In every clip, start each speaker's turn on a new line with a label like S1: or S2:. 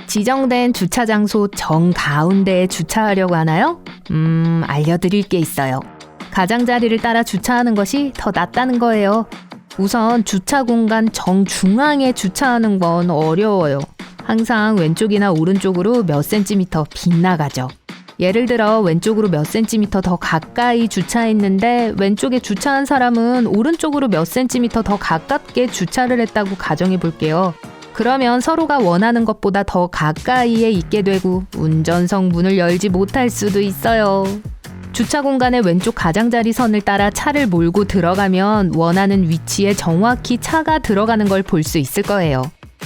S1: 지정된 주차 장소 정가운데에 주차하려고 하나요? 알려드릴 게 있어요. 가장자리를 따라 주차하는 것이 더 낫다는 거예요. 우선 주차 공간 정중앙에 주차하는 건 어려워요. 항상 왼쪽이나 오른쪽으로 몇 센티미터 빗나가죠. 예를 들어 왼쪽으로 몇 센티미터 더 가까이 주차했는데 왼쪽에 주차한 사람은 오른쪽으로 몇 센티미터 더 가깝게 주차를 했다고 가정해 볼게요. 그러면 서로가 원하는 것보다 더 가까이에 있게 되고 운전석 문을 열지 못할 수도 있어요. 주차 공간의 왼쪽 가장자리 선을 따라 차를 몰고 들어가면 원하는 위치에 정확히 차가 들어가는 걸 볼 수 있을 거예요.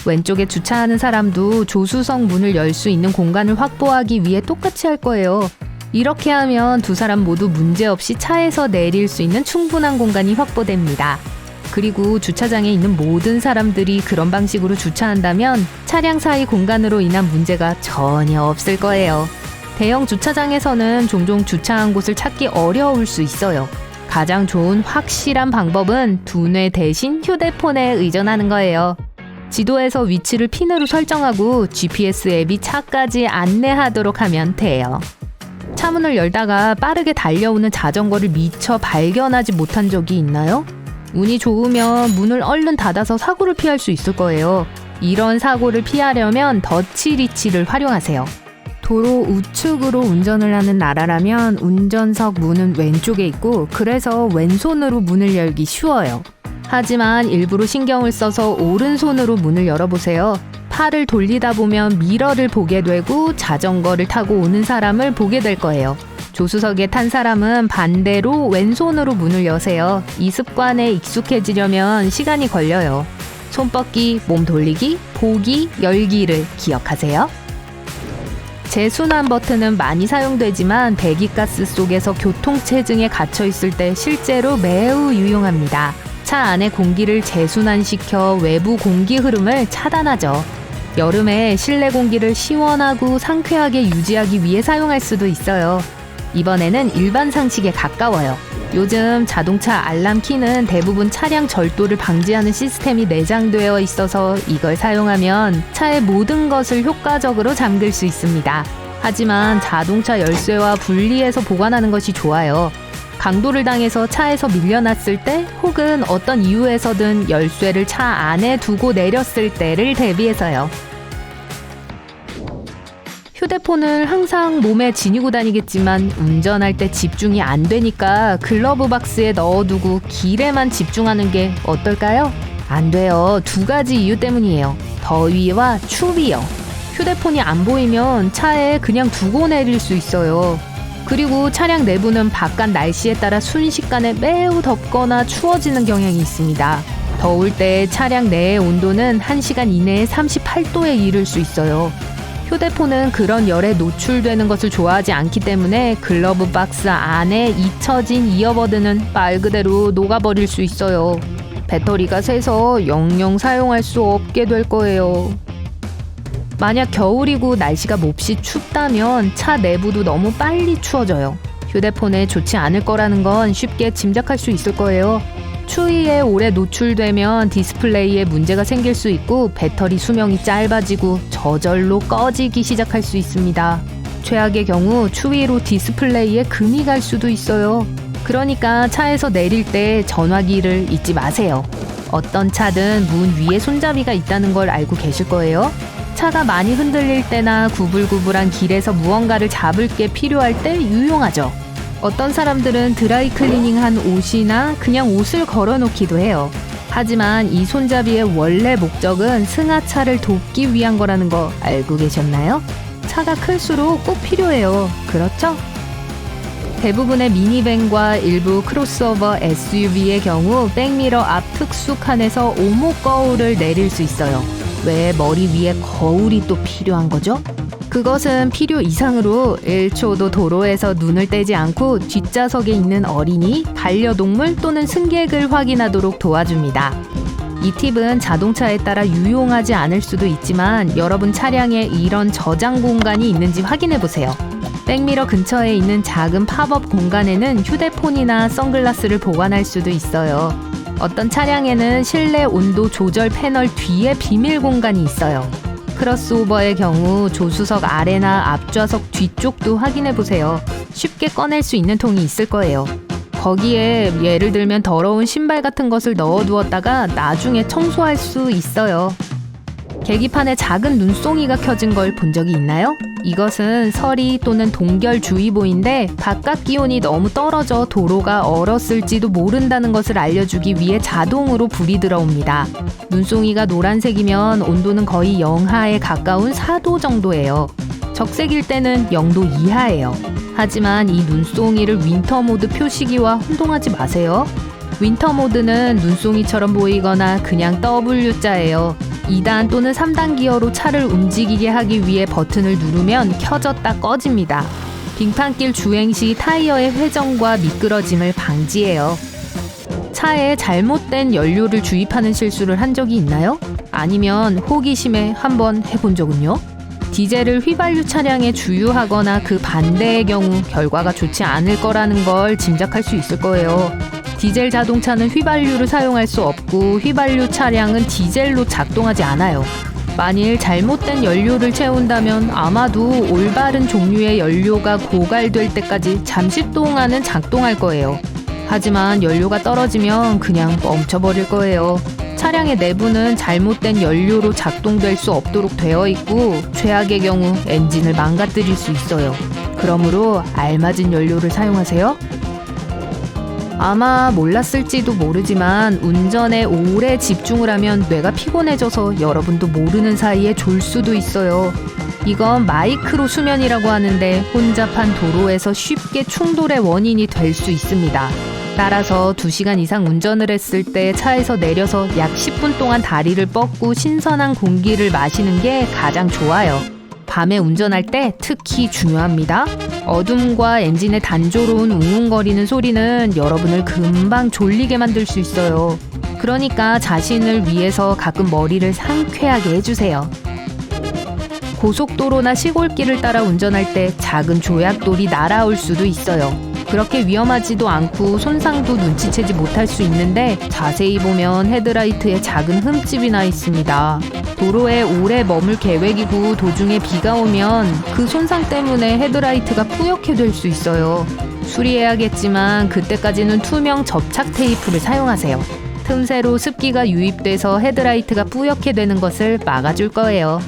S1: 왼쪽에 주차하는 사람도 조수석 문을 열 수 있는 공간을 확보하기 위해 똑같이 할 거예요. 이렇게 하면 두 사람 모두 문제없이 차에서 내릴 수 있는 충분한 공간이 확보됩니다. 그리고 주차장에 있는 모든 사람들이 그런 방식으로 주차한다면 차량 사이 공간으로 인한 문제가 전혀 없을 거예요. 대형 주차장에서는 종종 주차한 곳을 찾기 어려울 수 있어요. 가장 좋은 확실한 방법은 두뇌 대신 휴대폰에 의존하는 거예요. 지도에서 위치를 핀으로 설정하고 GPS 앱이 차까지 안내하도록 하면 돼요. 차문을 열다가 빠르게 달려오는 자전거를 미처 발견하지 못한 적이 있나요? 운이 좋으면 문을 얼른 닫아서 사고를 피할 수 있을 거예요. 이런 사고를 피하려면 더치리치를 활용하세요. 도로 우측으로 운전을 하는 나라라면 운전석 문은 왼쪽에 있고 그래서 왼손으로 문을 열기 쉬워요. 하지만 일부러 신경을 써서 오른손으로 문을 열어보세요. 팔을 돌리다 보면 미러를 보게 되고 자전거를 타고 오는 사람을 보게 될 거예요. 조수석에 탄 사람은 반대로 왼손으로 문을 여세요. 이 습관에 익숙해지려면 시간이 걸려요. 손뻗기, 몸 돌리기, 보기, 열기를 기억하세요. 제순환 버튼은 많이 사용되지만 배기가스 속에서 교통체증에 갇혀 있을 때 실제로 매우 유용합니다. 차 안에 공기를 재순환시켜 외부 공기 흐름을 차단하죠. 여름에 실내 공기를 시원하고 상쾌하게 유지하기 위해 사용할 수도 있어요. 이번에는 일반 상식에 가까워요. 요즘 자동차 알람 키는 대부분 차량 절도를 방지하는 시스템이 내장되어 있어서 이걸 사용하면 차의 모든 것을 효과적으로 잠글 수 있습니다. 하지만 자동차 열쇠와 분리해서 보관하는 것이 좋아요. 강도를 당해서 차에서 밀려났을 때 혹은 어떤 이유에서든 열쇠를 차 안에 두고 내렸을 때를 대비해서요. 휴대폰을 항상 몸에 지니고 다니겠지만 운전할 때 집중이 안 되니까 글러브 박스에 넣어두고 길에만 집중하는 게 어떨까요? 안 돼요. 두 가지 이유 때문이에요. 더위와 추위요. 휴대폰이 안 보이면 차에 그냥 두고 내릴 수 있어요. 그리고 차량 내부는 바깥 날씨에 따라 순식간에 매우 덥거나 추워지는 경향이 있습니다. 더울 때 차량 내의 온도는 1시간 이내에 38도에 이를 수 있어요. 휴대폰은 그런 열에 노출되는 것을 좋아하지 않기 때문에 글러브 박스 안에 잊혀진 이어버드는 말 그대로 녹아버릴 수 있어요. 배터리가 새서 영영 사용할 수 없게 될 거예요. 만약 겨울이고 날씨가 몹시 춥다면 차 내부도 너무 빨리 추워져요. 휴대폰에 좋지 않을 거라는 건 쉽게 짐작할 수 있을 거예요. 추위에 오래 노출되면 디스플레이에 문제가 생길 수 있고 배터리 수명이 짧아지고 저절로 꺼지기 시작할 수 있습니다. 최악의 경우 추위로 디스플레이에 금이 갈 수도 있어요. 그러니까 차에서 내릴 때 전화기를 잊지 마세요. 어떤 차든 문 위에 손잡이가 있다는 걸 알고 계실 거예요. 차가 많이 흔들릴 때나 구불구불한 길에서 무언가를 잡을 게 필요할 때 유용하죠. 어떤 사람들은 드라이클리닝한 옷이나 그냥 옷을 걸어놓기도 해요. 하지만 이 손잡이의 원래 목적은 승하차를 돕기 위한 거라는 거 알고 계셨나요? 차가 클수록 꼭 필요해요. 그렇죠? 대부분의 미니밴과 일부 크로스오버 SUV의 경우 백미러 앞 특수 칸에서 오목 거울을 내릴 수 있어요. 왜 머리 위에 거울이 또 필요한 거죠? 그것은 필요 이상으로 1초도 도로에서 눈을 떼지 않고 뒷좌석에 있는 어린이, 반려동물 또는 승객을 확인하도록 도와줍니다. 이 팁은 자동차에 따라 유용하지 않을 수도 있지만 여러분 차량에 이런 저장 공간이 있는지 확인해보세요. 백미러 근처에 있는 작은 팝업 공간에는 휴대폰이나 선글라스를 보관할 수도 있어요. 어떤 차량에는 실내 온도 조절 패널 뒤에 비밀 공간이 있어요. 크로스오버의 경우 조수석 아래나 앞좌석 뒤쪽도 확인해 보세요. 쉽게 꺼낼 수 있는 통이 있을 거예요. 거기에 예를 들면 더러운 신발 같은 것을 넣어두었다가 나중에 청소할 수 있어요. 계기판에 작은 눈송이가 켜진 걸 본 적이 있나요? 이것은 서리 또는 동결주의보인데 바깥 기온이 너무 떨어져 도로가 얼었을지도 모른다는 것을 알려주기 위해 자동으로 불이 들어옵니다. 눈송이가 노란색이면 온도는 거의 영하에 가까운 4도 정도예요. 적색일 때는 0도 이하예요. 하지만 이 눈송이를 윈터 모드 표시기와 혼동하지 마세요. 윈터 모드는 눈송이처럼 보이거나 그냥 W자예요. 2단 또는 3단 기어로 차를 움직이게 하기 위해 버튼을 누르면 켜졌다 꺼집니다. 빙판길 주행 시 타이어의 회전과 미끄러짐을 방지해요. 차에 잘못된 연료를 주입하는 실수를 한 적이 있나요? 아니면 호기심에 한번 해본 적은요? 디젤을 휘발유 차량에 주유하거나 그 반대의 경우 결과가 좋지 않을 거라는 걸 짐작할 수 있을 거예요. 디젤 자동차는 휘발유를 사용할 수 없고 휘발유 차량은 디젤로 작동하지 않아요. 만일 잘못된 연료를 채운다면 아마도 올바른 종류의 연료가 고갈될 때까지 잠시 동안은 작동할 거예요. 하지만 연료가 떨어지면 그냥 멈춰버릴 거예요. 차량의 내부는 잘못된 연료로 작동될 수 없도록 되어 있고 최악의 경우 엔진을 망가뜨릴 수 있어요. 그러므로 알맞은 연료를 사용하세요. 아마 몰랐을지도 모르지만 운전에 오래 집중을 하면 뇌가 피곤해져서 여러분도 모르는 사이에 졸 수도 있어요. 이건 마이크로 수면이라고 하는데 혼잡한 도로에서 쉽게 충돌의 원인이 될 수 있습니다. 따라서 2시간 이상 운전을 했을 때 차에서 내려서 약 10분 동안 다리를 뻗고 신선한 공기를 마시는 게 가장 좋아요. 밤에 운전할 때 특히 중요합니다. 어둠과 엔진의 단조로운 웅웅거리는 소리는 여러분을 금방 졸리게 만들 수 있어요. 그러니까 자신을 위해서 가끔 머리를 상쾌하게 해주세요. 고속도로나 시골길을 따라 운전할 때 작은 조약돌이 날아올 수도 있어요. 그렇게 위험하지도 않고 손상도 눈치채지 못할 수 있는데 자세히 보면 헤드라이트에 작은 흠집이 나 있습니다. 도로에 오래 머물 계획이고 도중에 비가 오면 그 손상 때문에 헤드라이트가 뿌옇게 될 수 있어요. 수리해야겠지만 그때까지는 투명 접착 테이프를 사용하세요. 틈새로 습기가 유입돼서 헤드라이트가 뿌옇게 되는 것을 막아줄 거예요.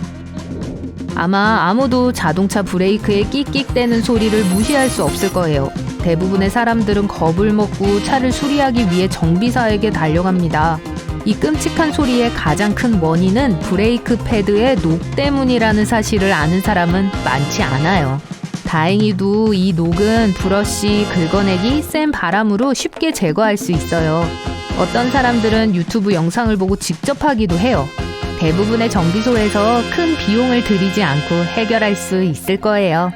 S1: 아마 아무도 자동차 브레이크에 끽끽대는 소리를 무시할 수 없을 거예요. 대부분의 사람들은 겁을 먹고 차를 수리하기 위해 정비사에게 달려갑니다. 이 끔찍한 소리의 가장 큰 원인은 브레이크 패드의 녹 때문이라는 사실을 아는 사람은 많지 않아요. 다행히도 이 녹은 브러쉬, 긁어내기, 센 바람으로 쉽게 제거할 수 있어요. 어떤 사람들은 유튜브 영상을 보고 직접 하기도 해요. 대부분의 정비소에서 큰 비용을 들이지 않고 해결할 수 있을 거예요.